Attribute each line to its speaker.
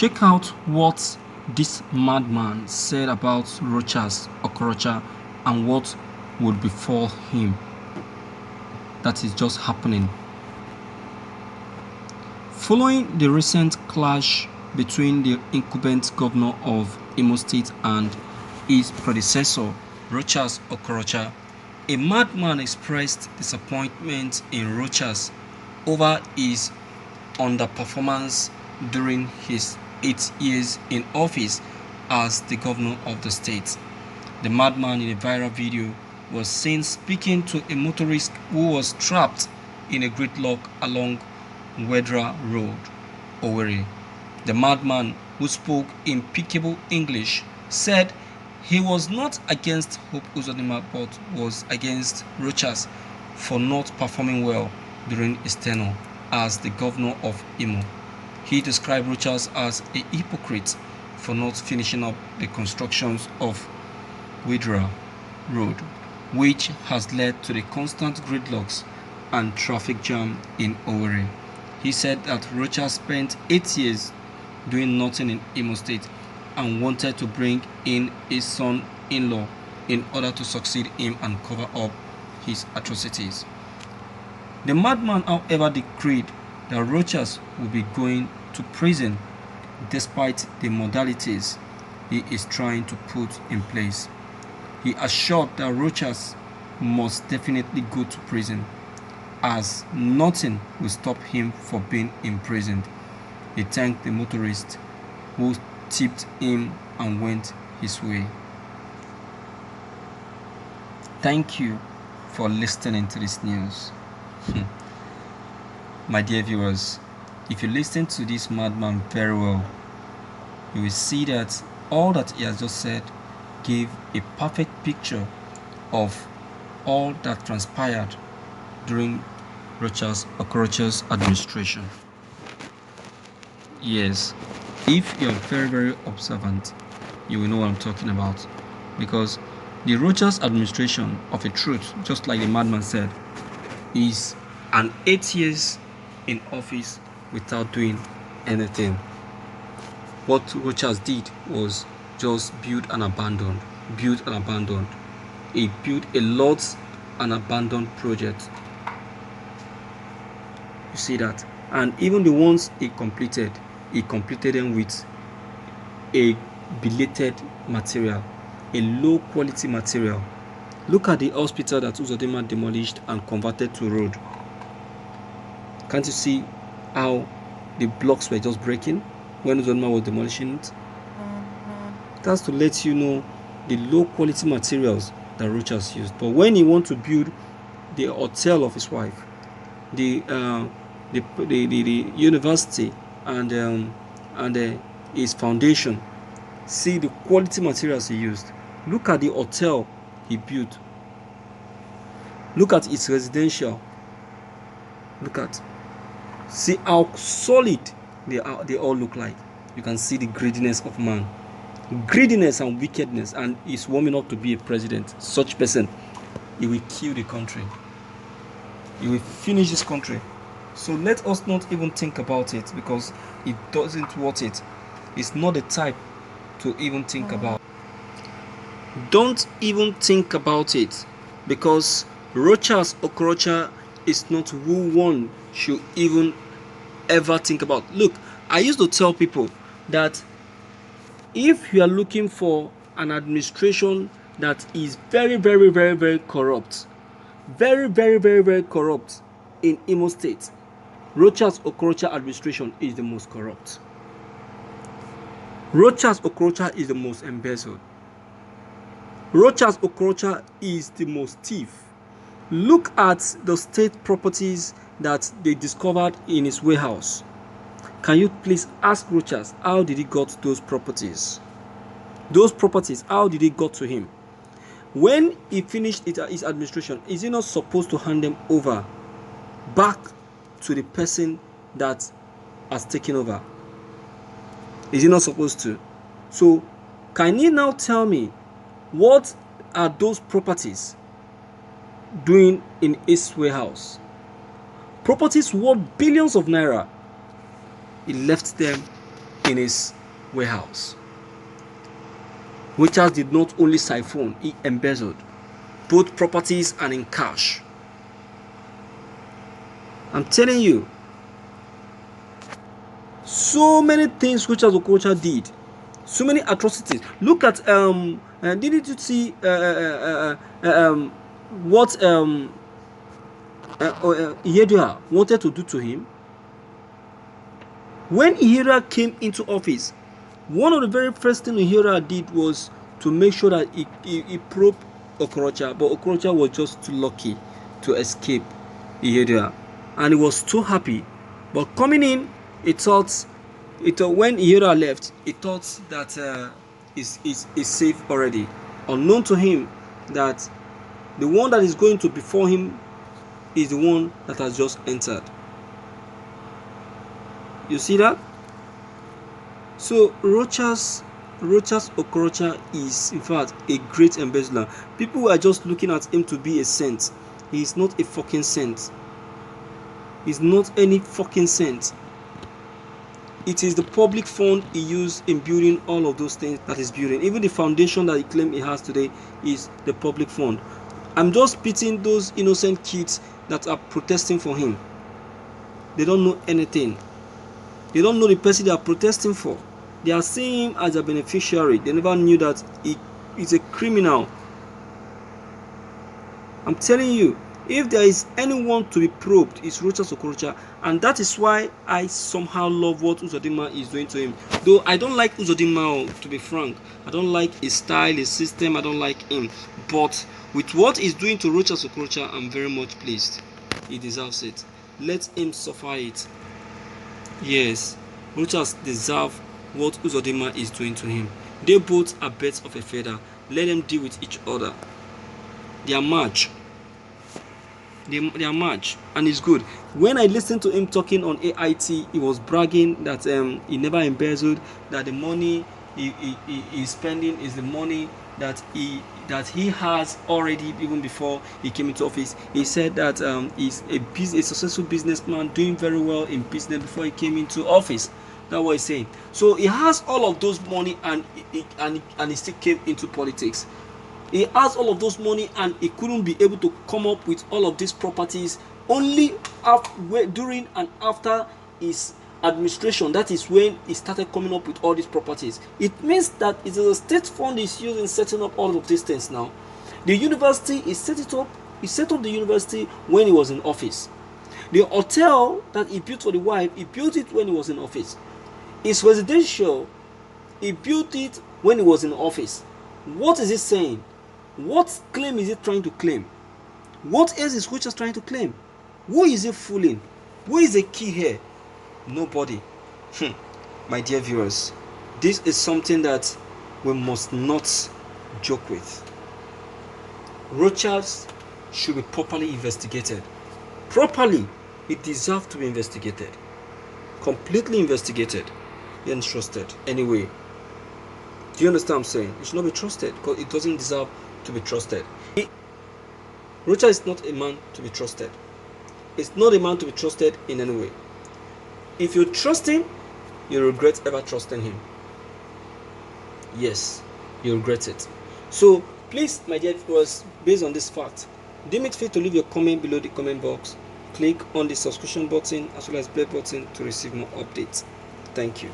Speaker 1: Check out what this madman said about Rochas, Okorocha, and what would befall him. That is just happening. Following the recent clash between the incumbent governor of Imo State and his predecessor, Rochas Okorocha, a madman expressed disappointment in Rochas over his underperformance during his 8 years in office as the governor of the state. The madman in a viral video was seen speaking to a motorist who was trapped in a gridlock along Wedra Road, Owerri. The madman, who spoke impeccable English, said he was not against Hope Uzodinma but was against Rochas for not performing well during his tenure as the governor of Imo. He described Rochas as a hypocrite for not finishing up the constructions of Wedra Road, which has led to the constant gridlocks and traffic jam in Owerri. He said that Rochas spent 8 years doing nothing in Imo State and wanted to bring in his son-in-law in order to succeed him and cover up his atrocities. The madman, however, decreed that Rochas would be going to prison despite the modalities he is trying to put in place. He assured that Rochas must definitely go to prison, as nothing will stop him from being imprisoned. He thanked the motorist who tipped him and went his way. Thank you for listening to this news. My dear viewers, if you listen to this madman very well, you will see that all that he has just said gave a perfect picture of all that transpired during Rochas Okorocha's administration. Yes, if you're very observant, you will know what I'm talking about, because the Rochas administration, of a truth, just like the madman said, is an 8 years in office without doing anything. What Rochas did was just build and abandon. He built a lot and abandoned project. You see that? And even the ones he completed them with a belated material, a low quality material. Look at the hospital that Uzodinma demolished and converted to road. Can't you see how the blocks were just breaking when Uzodinma was demolishing it? That's to let you know the low quality materials that Rochas used. But when he wants to build the hotel of his wife, the university, and his foundation, see the quality materials he used. Look at the hotel he built. Look at its residential. See how solid they all look like. You can see the greediness of man, greediness and wickedness, and he's warming up to be a president. Such person, he will kill the country. He will finish this country. So let us not even think about it, because it doesn't worth it. It's not the type to even think about. Don't even think about it, because Rochas Okorocha is not who one should even ever think about. Look, I used to tell people that if you are looking for an administration that is very corrupt, very corrupt in Imo State, Rochas Okorocha administration is the most corrupt. Rochas Okorocha is the most embezzled. Rochas Okorocha is the most thief. Look at the state properties that they discovered in his warehouse. Can you please ask Rochas, how did he got those properties? Those properties, how did he got to him? When he finished his administration, is he not supposed to hand them over back to the person that has taken over? Is he not supposed to? So can you now tell me, what are those properties doing in his warehouse? Properties worth billions of naira. He left them in his warehouse. Rochas did not only siphon, he embezzled, both properties and in cash. I'm telling you, so many things Rochas Okorocha did, so many atrocities. Look at didn't you see what Ihedioha wanted to do to him? When Ihedioha came into office, one of the very first things Ihedioha did was to make sure that he probed Okorocha, but Okorocha was just too lucky to escape Ihedioha, and he was too happy. But coming in, he thought when Ihedioha left, he thought that is safe already, unknown to him that the one that is going to before him is the one that has just entered. You see that? So Rochas Okorocha is in fact a great embezzler. People are just looking at him to be a saint. He is not a fucking saint. He's not any fucking saint. It is the public fund he used in building all of those things that he's building. Even the foundation that he claims he has today is the public fund. I'm just pitying those innocent kids that are protesting for him. They don't know anything. They don't know the person they are protesting for. They are seeing him as a beneficiary. They never knew that he is a criminal. I'm telling you, if there is anyone to be probed, it's Rochas Okorocha, and that is why I somehow love what Uzodinma is doing to him. Though I don't like Uzodinma, to be frank. I don't like his style, his system. I don't like him. But with what he's doing to Rochas Okorocha, I'm very much pleased. He deserves it. Let him suffer it. Yes, Rochas deserves what Uzodinma is doing to him. They both are birds of a feather. Let them deal with each other. They are match. They are match, and it's good. When I listened to him talking on AIT, he was bragging that he never embezzled, that the money he's spending is the money that he has already, even before he came into office. He said that he's a successful businessman doing very well in business before he came into office. That's what he's saying. So he has all of those money, and he still came into politics. He has all of those money, and he couldn't be able to come up with all of these properties only during and after his administration. That is when he started coming up with all these properties. It means that it is a state fund is used in setting up all of these things now. The university, he set up the university when he was in office. The hotel that he built for the wife, he built it when he was in office. His residential, he built it when he was in office. What is he saying? What claim is he trying to claim? What else is Rochas trying to claim? Who is he fooling? Who is the key here? Nobody. My dear viewers, this is something that we must not joke with. Rochas should be properly investigated. Properly. He deserves to be investigated. Completely investigated. And trusted. Anyway. Do you understand what I'm saying? It should not be trusted because it doesn't deserve to be trusted. Rochas is not a man to be trusted. It's not a man to be trusted in any way. If you trust him, you regret ever trusting him. Yes, you regret it. So please, my dear viewers, based on this fact, deem it fit to leave your comment below the comment box. Click on the subscription button as well as bell button to receive more updates. Thank you.